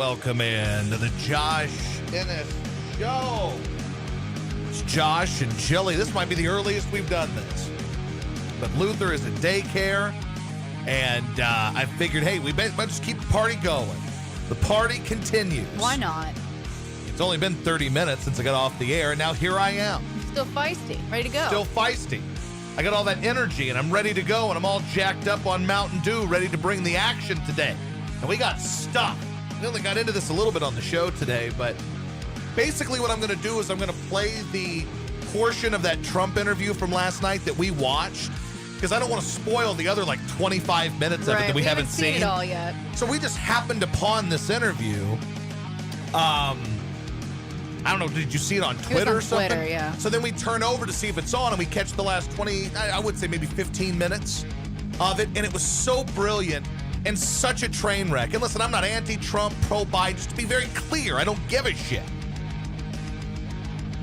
Welcome in to the Josh Ennis Show. It's Josh and Chili. This might be the earliest we've done this. But Luther is at daycare, and I figured, hey, we might just keep the party going. The party continues. Why not? It's only been 30 minutes since I got off the air, and now here I am. Still feisty, ready to go. Still feisty. I got all that energy, and I'm ready to go, and I'm all jacked up on Mountain Dew, ready to bring the action today. And we got stuff. We only got into this a little bit on the show today, but basically what I'm going to do is I'm going to play the portion of that Trump interview from last night that we watched, because I don't want to spoil the other 25 minutes of it that we haven't seen it all yet. So we just happened upon this interview. I don't know, did you see it on Twitter or something? Twitter, yeah. So then we turn over to see if it's on, and we catch the last 20, I would say maybe 15 minutes of it, and it was so brilliant and such a train wreck. And listen, I'm not anti-Trump, pro-Biden, just to be very clear, I don't give a shit.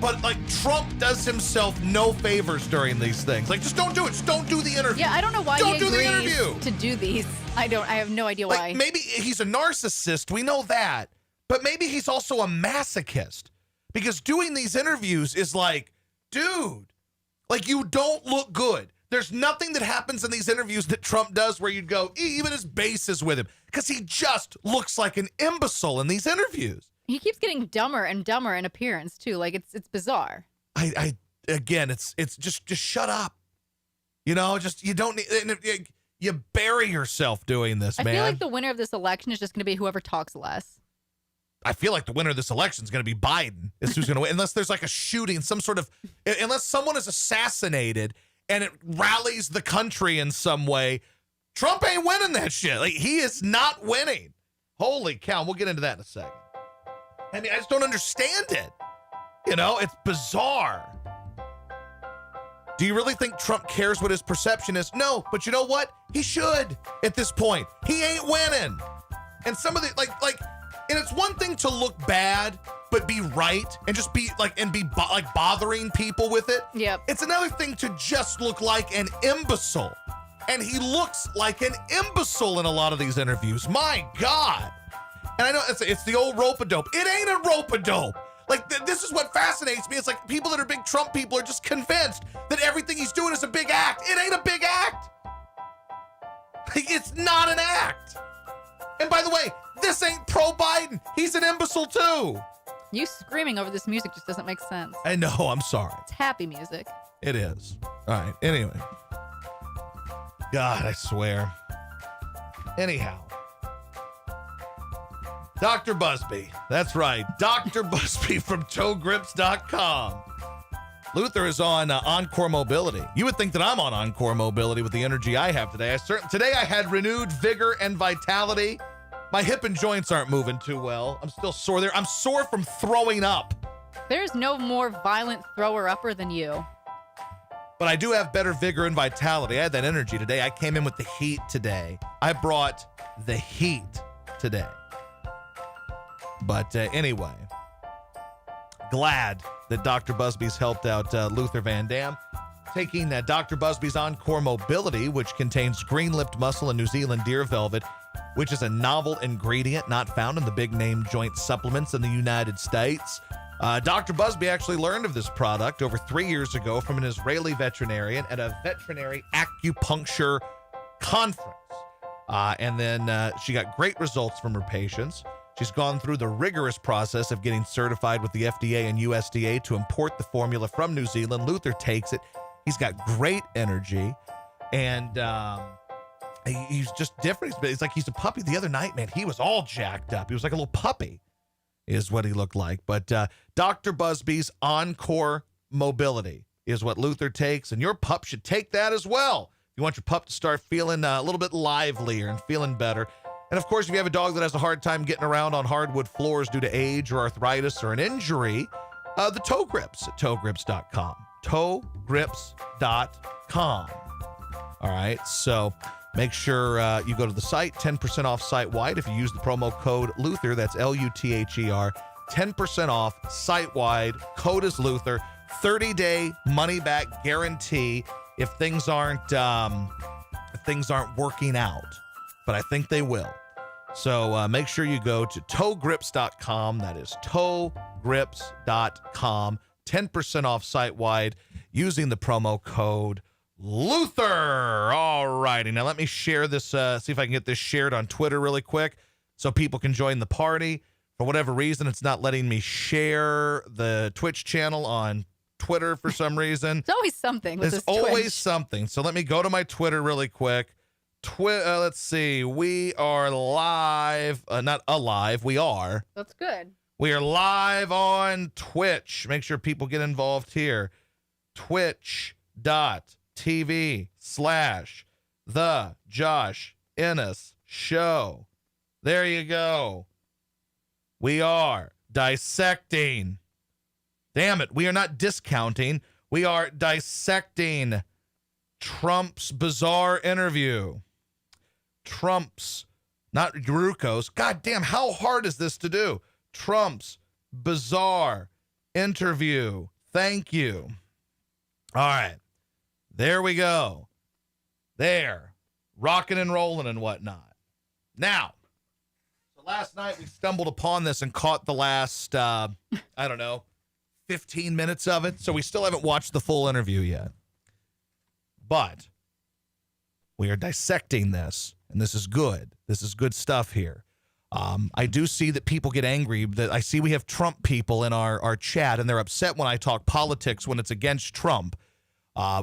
But Trump does himself no favors during these things. Just don't do it. Just don't do the interview. Yeah, I don't know why don't he do the agrees interview. to do these. I have no idea why. Maybe he's a narcissist. We know that. But maybe he's also a masochist. Because doing these interviews is dude, you don't look good. There's nothing that happens in these interviews that Trump does where you'd go, even his base is with him. Because he just looks like an imbecile in these interviews. He keeps getting dumber and dumber in appearance too. It's bizarre. Again, it's just shut up. You don't need, you bury yourself doing this, man. I feel like the winner of this election is just going to be whoever talks less. I feel like the winner of this election is going to be Biden. Is who's going to win, unless there's a shooting, unless someone is assassinated and it rallies the country in some way. Trump ain't winning that shit. He is not winning. Holy cow! We'll get into that in a second. I mean, I just don't understand it. It's bizarre. Do you really think Trump cares what his perception is? No, but you know what? He should at this point. He ain't winning. And some of the and it's one thing to look bad, but be right and just be bothering people with it. Yep. It's another thing to just look like an imbecile. And he looks like an imbecile in a lot of these interviews. My God. And I know it's the old rope-a-dope. It ain't a rope-a-dope. This is what fascinates me. It's people that are big Trump people are just convinced that everything he's doing is a big act. It ain't a big act. It's not an act. And by the way, this ain't pro-Biden. He's an imbecile too. You screaming over this music just doesn't make sense. I know, I'm sorry. It's happy music. It is. All right, anyway. God, I swear. Anyhow. Dr. Busby. That's right. Dr. Busby from ToeGrips.com. Luther is on Encore Mobility. You would think that I'm on Encore Mobility with the energy I have today. Today I had renewed vigor and vitality. My hip and joints aren't moving too well. I'm still sore there. I'm sore from throwing up. There's no more violent thrower-upper than you. But I do have better vigor and vitality. I had that energy today. I came in with the heat today. I brought the heat today. But anyway, glad that Dr. Busby's helped out Luther Van Dam. Taking Dr. Busby's Encore Mobility, which contains green-lipped muscle and New Zealand deer velvet, which is a novel ingredient not found in the big-name joint supplements in the United States. Dr. Busby actually learned of this product over 3 years ago from an Israeli veterinarian at a veterinary acupuncture conference. And then she got great results from her patients. She's gone through the rigorous process of getting certified with the FDA and USDA to import the formula from New Zealand. Luther takes it. He's got great energy, and he's just different. It's like he's a puppy. The other night, man, he was all jacked up. He was like a little puppy is what he looked like. But Dr. Busby's Encore Mobility is what Luther takes, and your pup should take that as well. You want your pup to start feeling a little bit livelier and feeling better. And of course, if you have a dog that has a hard time getting around on hardwood floors due to age or arthritis or an injury, the Toe Grips at ToeGrips.com. ToeGrips.com. All right, so make sure you go to the site, 10% off site-wide if you use the promo code Luther. That's Luther. 10% off site-wide. Code is Luther. 30-day money-back guarantee if things aren't working out. But I think they will. So make sure you go to toegrips.com. That is toegrips.com. 10% off site-wide using the promo code Luther. All righty. Now let me share this, see if I can get this shared on Twitter really quick so people can join the party. For whatever reason, it's not letting me share the Twitch channel on Twitter for some reason. It's always something with There's this always Twitch. something. So let me go to my Twitter really quick. Let's see. We are live. Not alive. We are. That's good. We are live on Twitch. Make sure people get involved here. Twitch.tv/The Josh Ennis Show. There you go. We are dissecting. Damn it. We are not discounting. We are dissecting Trump's bizarre interview. Trump's, not Gruco's. God damn, how hard is this to do? Trump's bizarre interview. Thank you. All right. There we go. There. Rocking and rolling and whatnot. Now, so last night we stumbled upon this and caught the last, 15 minutes of it. So we still haven't watched the full interview yet. But we are dissecting this, and this is good. This is good stuff here. I do see that people get angry. That I see we have Trump people in our chat, and they're upset when I talk politics when it's against Trump,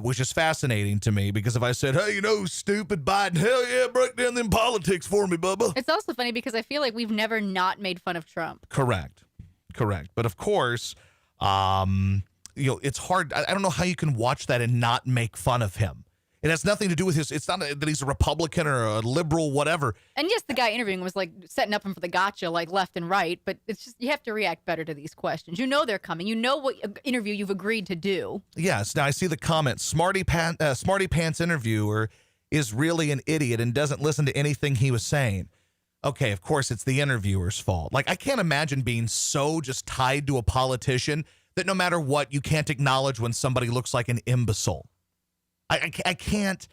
which is fascinating to me because if I said, hey, stupid Biden, hell yeah, break down them politics for me, Bubba. It's also funny because I feel like we've never not made fun of Trump. Correct. But of course, it's hard. I don't know how you can watch that and not make fun of him. It has nothing to do with it's not that he's a Republican or a liberal, whatever. And yes, the guy interviewing was like setting up him for the gotcha, like left and right. But it's just, you have to react better to these questions. You know they're coming. You know what interview you've agreed to do. Yes. Now I see the comment. Smarty Pants interviewer is really an idiot and doesn't listen to anything he was saying. Okay, of course it's the interviewer's fault. Like I can't imagine being so just tied to a politician that no matter what, you can't acknowledge when somebody looks like an imbecile. I can't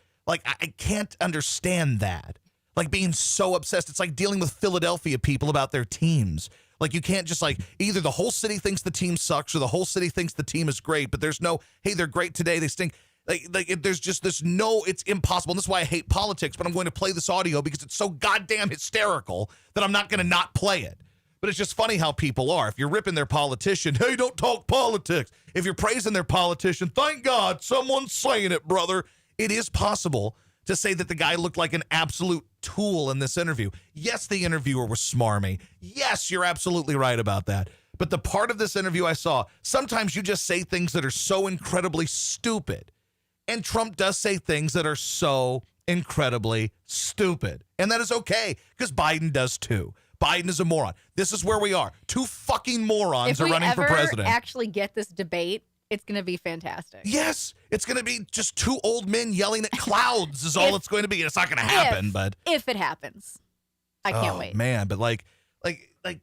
understand that. Like being so obsessed. It's like dealing with Philadelphia people about their teams. Like you can't just either the whole city thinks the team sucks or the whole city thinks the team is great, but there's no, hey, they're great today, they stink. There's just this it's impossible. And this is why I hate politics, but I'm going to play this audio because it's so goddamn hysterical that I'm not going to not play it. But it's just funny how people are. If you're ripping their politician, hey, don't talk politics. If you're praising their politician, thank God someone's saying it, brother. It is possible to say that the guy looked like an absolute tool in this interview. Yes, the interviewer was smarmy. Yes, you're absolutely right about that. But the part of this interview I saw, sometimes you just say things that are so incredibly stupid. And Trump does say things that are so incredibly stupid. And that is okay, because Biden does too. Biden is a moron. This is where we are. Two fucking morons are running for president. If we ever actually get this debate, it's going to be fantastic. Yes, it's going to be just two old men yelling at clouds is all it's going to be. It's not going to happen, but if it happens, I can't wait. Man, but like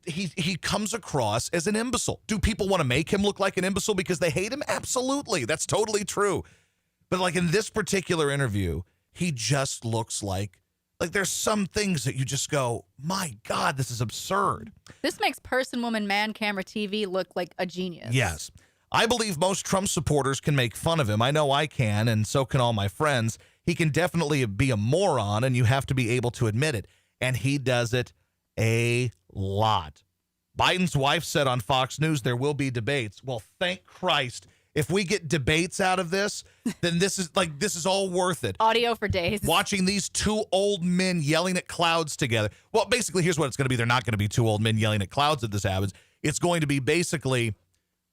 he comes across as an imbecile. Do people want to make him look like an imbecile because they hate him? Absolutely. That's totally true. But like in this particular interview, he just looks like there's some things that you just go, my God, this is absurd. This makes person, woman, man, camera, TV look like a genius. Yes. I believe most Trump supporters can make fun of him. I know I can, and so can all my friends. He can definitely be a moron, and you have to be able to admit it. And he does it a lot. Biden's wife said on Fox News there will be debates. Well, thank Christ. If we get debates out of this, then this is all worth it. Audio for days. Watching these two old men yelling at clouds together. Well, basically, here's what it's going to be. They're not going to be two old men yelling at clouds if this happens. It's going to be basically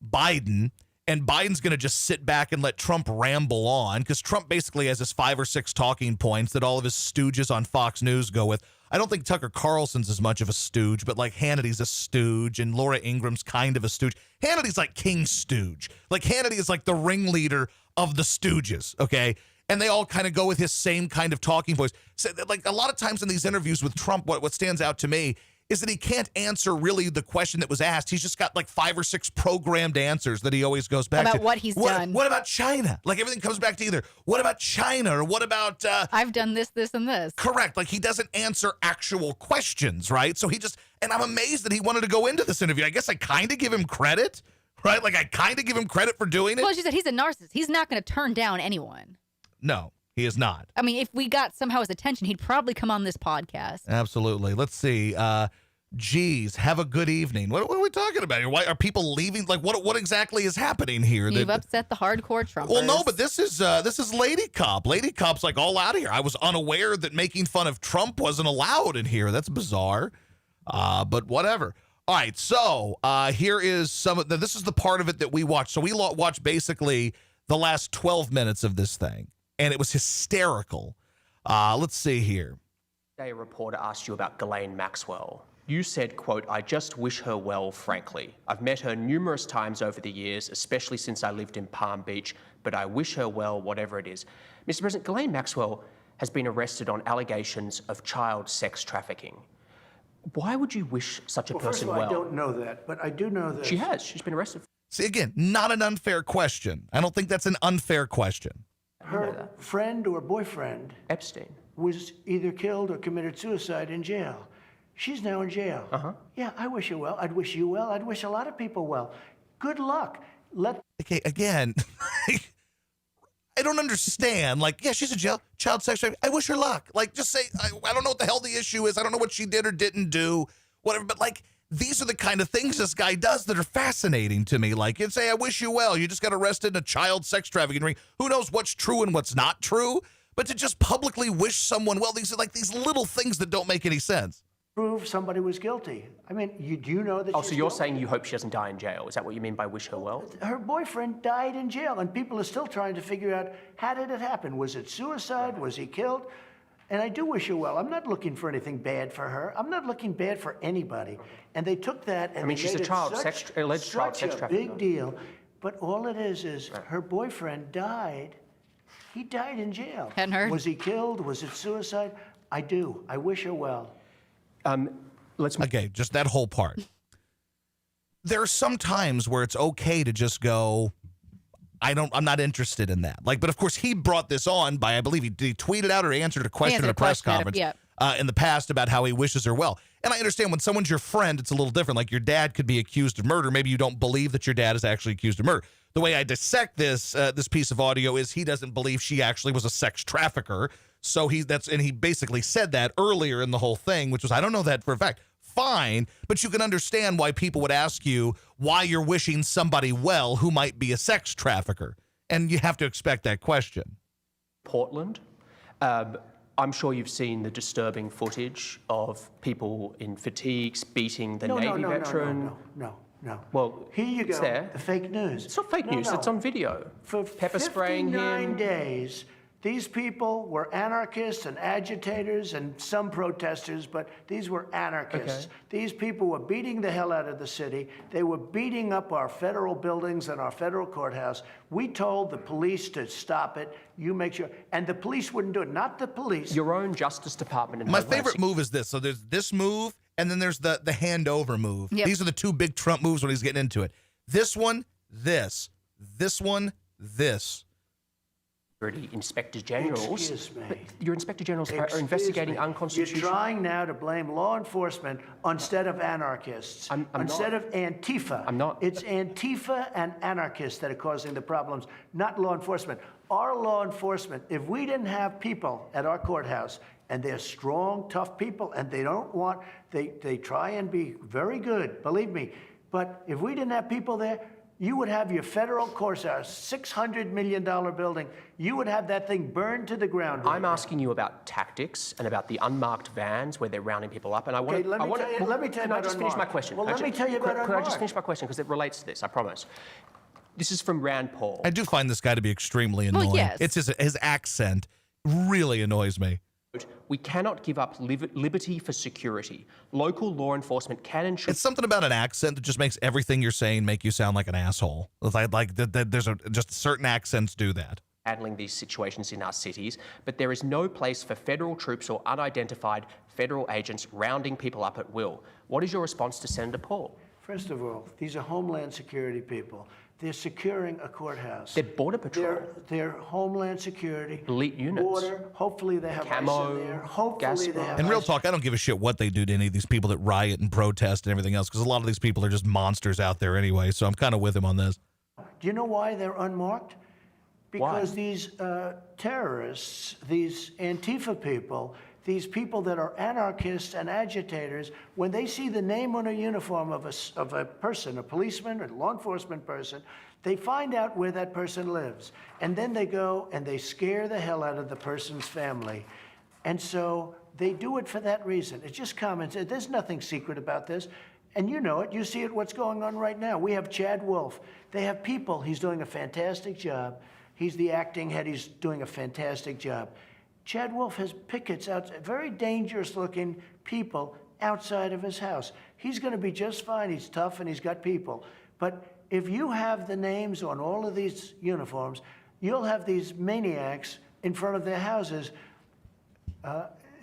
Biden, and Biden's going to just sit back and let Trump ramble on because Trump basically has his 5 or 6 talking points that all of his stooges on Fox News go with. I don't think Tucker Carlson's as much of a stooge, but like Hannity's a stooge and Laura Ingram's kind of a stooge. Hannity's like King Stooge. Like Hannity is like the ringleader of the stooges, okay? And they all kind of go with his same kind of talking voice. So like a lot of times in these interviews with Trump, what stands out to me is that he can't answer really the question that was asked. He's just got like 5 or 6 programmed answers that he always goes back to. About what he's done. What about China? Like everything comes back to either, what about China or what about... I've done this, this, and this. Correct. Like he doesn't answer actual questions, right? So he just... And I'm amazed that he wanted to go into this interview. I guess I kind of give him credit, right? Like I kind of give him credit for doing it. Well, as you said, he's a narcissist. He's not going to turn down anyone. No, he is not. I mean, if we got somehow his attention, he'd probably come on this podcast. Absolutely. Let's see. Geez, have a good evening. What are we talking about here? Why are people leaving? Like, what exactly is happening here? You've upset the hardcore Trumpers. Well, no, but this is Lady Cop. Lady Cop's like all out of here. I was unaware that making fun of Trump wasn't allowed in here. That's bizarre. But whatever. All right, so here is this is the part of it that we watched. So we watched basically the last 12 minutes of this thing, and it was hysterical. Let's see here. A reporter asked you about Ghislaine Maxwell. You said, quote, "I just wish her well, frankly. I've met her numerous times over the years, especially since I lived in Palm Beach, but I wish her well, whatever it is." Mr. President, Ghislaine Maxwell has been arrested on allegations of child sex trafficking. Why would you wish such a person well? First of all, I don't know that, but I do know that she has. She's been arrested. See, again, not an unfair question. I don't think that's an unfair question. Her friend or boyfriend Epstein was either killed or committed suicide in jail. She's now in jail. Yeah, I wish her well. I'd wish you well. I'd wish a lot of people well. Good luck. Okay, again, I don't understand. Like, yeah, she's in jail. Child sex trafficking. I wish her luck. Like, just say, I don't know what the hell the issue is. I don't know what she did or didn't do, whatever. But, like, these are the kind of things this guy does that are fascinating to me. Like, you'd say, I wish you well. You just got arrested in a child sex trafficking ring. Who knows what's true and what's not true? But to just publicly wish someone well, these are like these little things that don't make any sense. Prove somebody was guilty. I mean, do you know that Oh, she's so you're guilty? saying you hope she doesn't die in jail? Is that what you mean by wish her well? Her boyfriend died in jail, and people are still trying to figure out, how did it happen? Was it suicide? Was he killed? And I do wish her well. I'm not looking for anything bad for her. I'm not looking bad for anybody. And they took that and I mean, they she's made a it child such, sex, alleged child sex such a trafficker. big deal. But all it is her boyfriend died. He died in jail. Hadn't heard. Was he killed? Was it suicide? I do. I wish her well. Okay, just that whole part. There are some times where it's okay to just go, I'm not interested in that. Like, but of course he brought this on by, I believe he tweeted out or he answered a question at a press conference in the past about how he wishes her well. And I understand when someone's your friend, it's a little different. Like your dad could be accused of murder. Maybe you don't believe that your dad is actually accused of murder. The way I dissect this piece of audio is he doesn't believe she actually was a sex trafficker. So he basically said that earlier in the whole thing, which was, I don't know that for a fact. Fine, but you can understand why people would ask you why you're wishing somebody well who might be a sex trafficker. And you have to expect that question. Portland. I'm sure you've seen the disturbing footage of people in fatigues beating the Navy veteran. No. Well, here you go. It's there. The fake news. It's not fake news. It's on video. For pepper spraying 59 him. days, these people were anarchists and agitators and some protesters, but these were anarchists. Okay. These people were beating the hell out of the city. They were beating up our federal buildings and our federal courthouse. We told the police to stop it. You make sure. And the police wouldn't do it. Not the police. Your own Justice Department. And My Homeland favorite move is this. So there's this move, and then there's the handover move. Yep. These are the two big Trump moves when he's getting into it. This one, this. This one, this. Inspector Generals. Excuse me. But your Inspector Generals are Excuse investigating me. unconstitutional. You're trying now to blame law enforcement instead of anarchists. I'm instead not. of Antifa. I'm not. It's Antifa and anarchists that are causing the problems, not law enforcement. Our law enforcement, if we didn't have people at our courthouse, and they're strong, tough people, and they don't want, they try and be very good, believe me. But if we didn't have people there, you would have your federal courthouse, $600 million building. You would have that thing burned to the ground. Right I'm now. asking you about tactics and about the unmarked vans where they're rounding people up. And I want Okay, let me tell you Can I about just finish my unmarked. question? Well, let me tell you about Could I just unmarked. finish my question because it relates to this? I promise. This is from Rand Paul. I do find this guy to be extremely annoying. yes. It's his accent really annoys me. We cannot give up liberty for security. Local law enforcement can ensure. It's something about an accent that just makes everything you're saying make you sound like an asshole. It's like there's just certain accents do that. handling these situations in our cities, but there is no place for federal troops or unidentified federal agents rounding people up at will. What is your response to Senator Paul? First of all, these are Homeland Security people. They're securing a courthouse. They're Border Patrol. They're Homeland Security. Elite units. Border. Hopefully they have Camo, ICE in there. Hopefully gas they have And real ICE. talk, I don't give a shit what they do to any of these people that riot and protest and everything else, because a lot of these people are just monsters out there anyway. So I'm kind of with him on this. Do you know why they're unmarked? Because these terrorists, these Antifa people, these people that are anarchists and agitators, when they see the name on a uniform of a person, a policeman or a law enforcement person, they find out where that person lives. And then they go and they scare the hell out of the person's family. And so they do it for that reason. It's just common sense. There's nothing secret about this. And you know it. You see it, what's going on right now. We have Chad Wolf. They have people. He's doing a fantastic job. He's the acting head. He's doing a fantastic job. Chad Wolf has pickets out, very dangerous-looking people outside of his house. He's going to be just fine. He's tough and he's got people. But if you have the names on all of these uniforms, you'll have these maniacs in front of their houses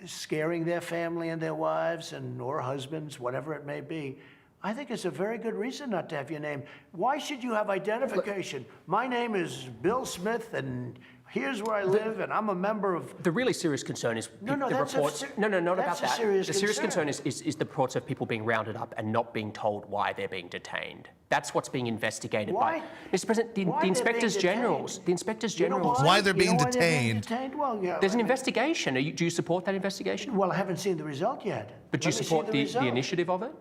scaring their family and their wives and or husbands, whatever it may be. I think it's a very good reason not to have your name. Why should you have identification? My name is Bill Smith, and here's where I live, and I'm a member of... The really serious concern is No, the that's reports. a Not about that's a that. serious The serious concern. concern is the reports of people being rounded up and not being told why they're being detained. That's what's being investigated Why? by Mr. President. The Why they're inspectors being generals. detained? The inspectors You know generals. Why they're You know being why they're being detained? detained? Well, yeah. There's an I mean, investigation. Do you support that investigation? Well, I haven't seen the result yet. But do you Let me see support the result. initiative of it?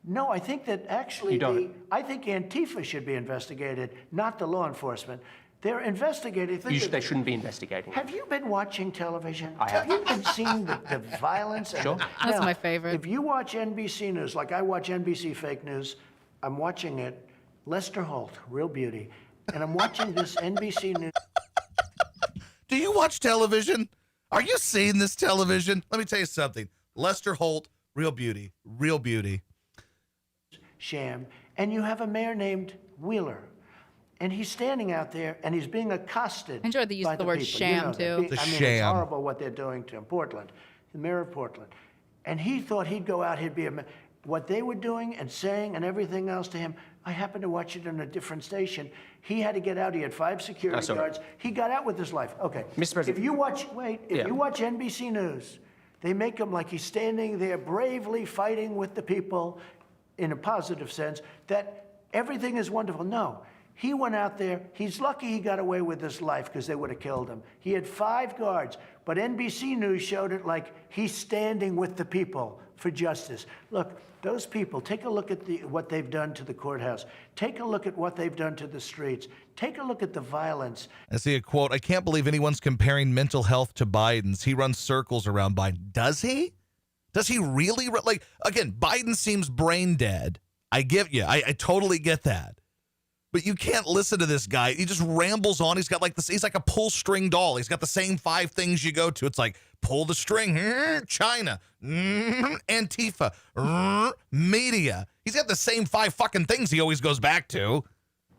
No, I think that actually You don't? I think Antifa should be investigated, not the law enforcement. They're investigating. They shouldn't be investigating. Have you been watching television? I have. you been seeing the violence? Sure. That's my favorite. If you watch NBC News, like I watch NBC Fake News, I'm watching it. Lester Holt, real beauty. And I'm watching this NBC News. Do you watch television? Are you seeing this television? Let me tell you something. Lester Holt, real beauty, real beauty. Sham, and you have a mayor named Wheeler. And he's standing out there and he's being accosted. I enjoyed the use by of the word people. sham, that. too. The I mean, it's sham. horrible what they're doing to him. Portland, the mayor of Portland. And he thought he'd go out, he'd be a what they were doing and saying and everything else to him. I happened to watch it on a different station. He had to get out. He had 5 security sorry. guards. He got out with his life. Okay. Mr. President. If you watch, Yeah. you watch NBC News, they make him like he's standing there bravely fighting with the people in a positive sense, that everything is wonderful. No. He went out there. He's lucky he got away with his life because they would have killed him. He had 5 guards, but NBC News showed it like he's standing with the people for justice. Look, those people, take a look at what they've done to the courthouse. Take a look at what they've done to the streets. Take a look at the violence. I see a quote. I can't believe anyone's comparing mental health to Biden's. He runs circles around Biden. Does he? Does he really? Like, again, Biden seems brain dead. I get you. I totally get that. But you can't listen to this guy. He just rambles on. He's got like this. He's like a pull string doll. He's got the same 5 things you go to. It's like pull the string, China, Antifa, media. He's got the same 5 fucking things he always goes back to.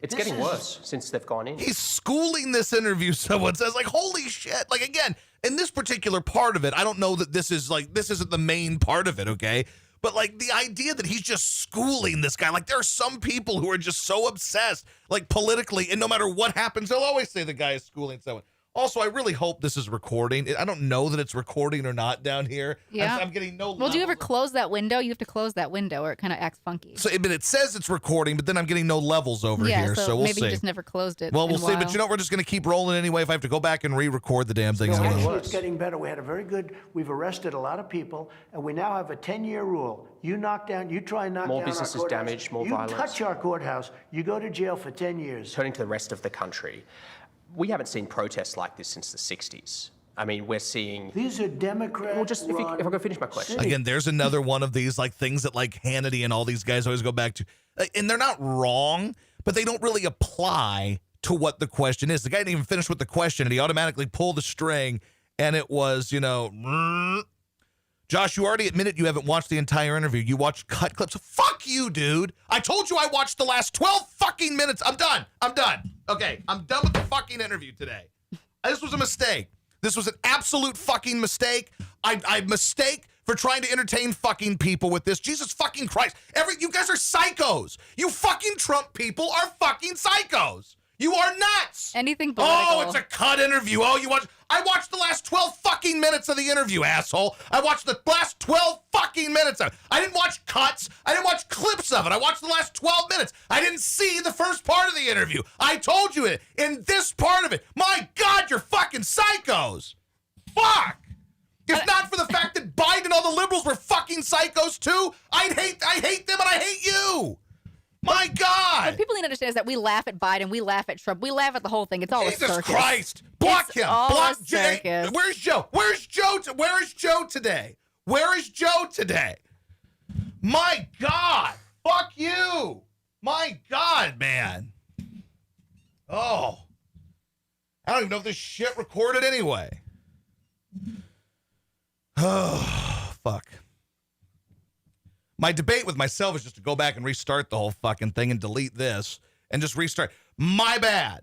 It's getting worse since they've gone in. He's schooling this interview, someone says. Like, holy shit. Like, again, in this particular part of it, I don't know that this isn't the main part of it, okay? But, like, the idea that he's just schooling this guy, like, there are some people who are just so obsessed, like, politically, and no matter what happens, they'll always say the guy is schooling someone. Also, I really hope this is recording. I don't know that it's recording or not down here. Yeah. I'm getting no Well, do you ever levels. close that window? You have to close that window or it kind of acts funky. So, but it says it's recording, but then I'm getting no levels over here, so we'll maybe see. you just never closed it. Well, in we'll a see. But while. you know what? We're just going to keep rolling anyway. If I have to go back and re-record the damn thing, No, I will. actually, it's getting better. We had a very good, we've arrested a lot of people, and we now have a 10-year rule. You try and knock More down our businesses courthouse. damaged, more you violence. You touch our courthouse, you go to jail for 10 years. Turning to the rest of the country, we haven't seen protests like this since the 60s. I mean, we're seeing... These are Democrats. Well, just if I can finish my question. Again, there's another one of these like things that like Hannity and all these guys always go back to. And they're not wrong, but they don't really apply to what the question is. The guy didn't even finish with the question and he automatically pulled the string and it was, Josh, you already admitted you haven't watched the entire interview. You watched cut clips. Fuck you, dude. I told you I watched the last 12 fucking minutes. I'm done. Okay, I'm done with the fucking interview today. This was a mistake. This was an absolute fucking mistake. I mistake for trying to entertain fucking people with this. Jesus fucking Christ. You guys are psychos. You fucking Trump people are fucking psychos. You are nuts. Anything political. Oh, it's a cut interview. Oh, I watched the last 12 fucking minutes of the interview, asshole. I watched the last 12 fucking minutes of it. I didn't watch cuts. I didn't watch clips of it. I watched the last 12 minutes. I didn't see the first part of the interview. I told you it in this part of it. My God, you're fucking psychos. Fuck. If not for the fact that Biden and all the liberals were fucking psychos too, I hate them and I hate you. My God! What people need to understand is that we laugh at Biden, we laugh at Trump, we laugh at the whole thing. It's all a circus. Jesus Christ! Block It's him! all Block a Jay. circus. Where's Joe? Where is Joe today? Where is Joe today? My God! Fuck you! My God, man! Oh, I don't even know if this shit recorded anyway. Oh, fuck. My debate with myself is just to go back and restart the whole fucking thing and delete this and just restart. My bad.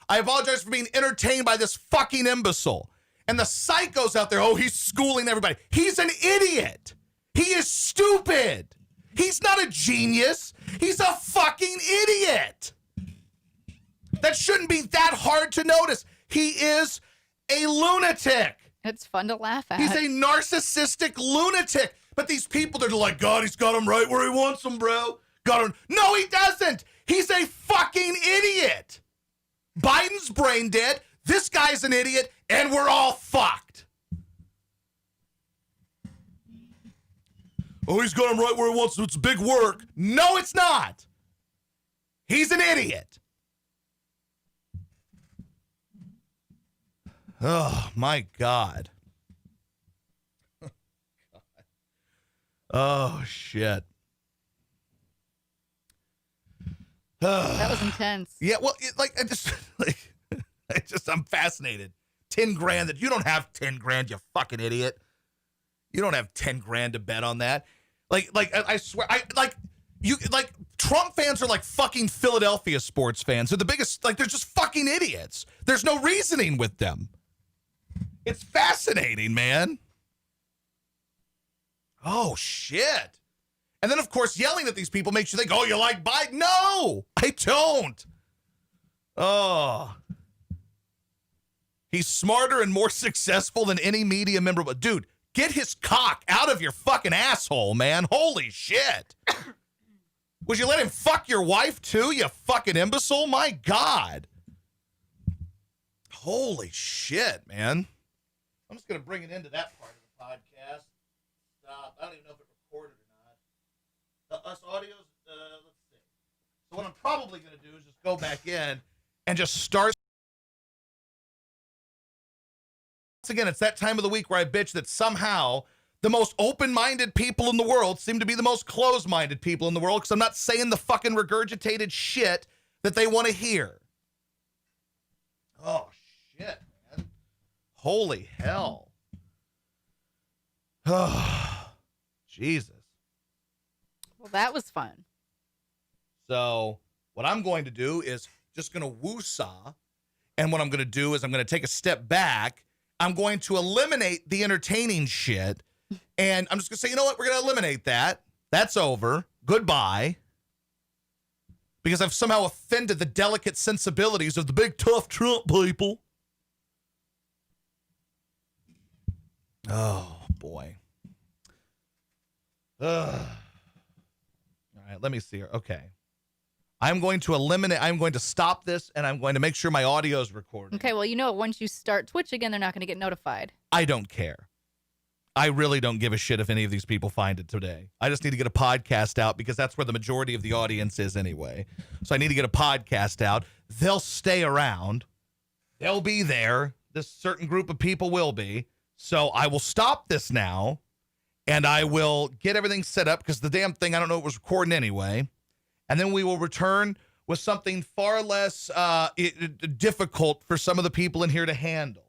I apologize for being entertained by this fucking imbecile. And the psychos out there, oh, he's schooling everybody. He's an idiot. He is stupid. He's not a genius. He's a fucking idiot. That shouldn't be that hard to notice. He is a lunatic. It's fun to laugh at. He's a narcissistic lunatic. But these people, they're like, God, he's got him right where he wants him, bro. Got him. No, he doesn't. He's a fucking idiot. Biden's brain dead. This guy's an idiot, and we're all fucked. Oh, he's got him right where he wants him. It's big work. No, it's not. He's an idiot. Oh, my God. Oh, shit. That was intense. Yeah, well, I'm fascinated. 10 grand that you don't have 10 grand, you fucking idiot. You don't have 10 grand to bet on that. I swear, Trump fans are like fucking Philadelphia sports fans. They're the biggest, they're just fucking idiots. There's no reasoning with them. It's fascinating, man. Oh, shit. And then, of course, yelling at these people makes you think, oh, you like Biden? No, I don't. Oh. He's smarter and more successful than any media member. But, dude, get his cock out of your fucking asshole, man. Holy shit. Would you let him fuck your wife, too, you fucking imbecile? My God. Holy shit, man. I'm just going to bring it into that part of the podcast. Stop. I don't even know if it recorded or not. Us audios, let's see. So what I'm probably going to do is just go back in and just start. Once again, it's that time of the week where I bitch that somehow the most open-minded people in the world seem to be the most closed-minded people in the world because I'm not saying the fucking regurgitated shit that they want to hear. Oh, shit, man. Holy hell. Oh, Jesus. Well, that was fun. So what I'm going to do is just going to woo-saw. And what I'm going to do is I'm going to take a step back. I'm going to eliminate the entertaining shit. And I'm just going to say, you know what? We're going to eliminate that. That's over. Goodbye. Because I've somehow offended the delicate sensibilities of the big, tough Trump people. Oh, boy. Ugh. All right, let me see here. Okay. I'm going to stop this, and I'm going to make sure my audio is recorded. Okay, well, once you start Twitch again, they're not going to get notified. I don't care. I really don't give a shit if any of these people find it today. I just need to get a podcast out because that's where the majority of the audience is anyway. So I need to get a podcast out. They'll stay around. They'll be there. This certain group of people will be. So I will stop this now, and I will get everything set up because the damn thing, I don't know it was recording anyway. And then we will return with something far less difficult for some of the people in here to handle.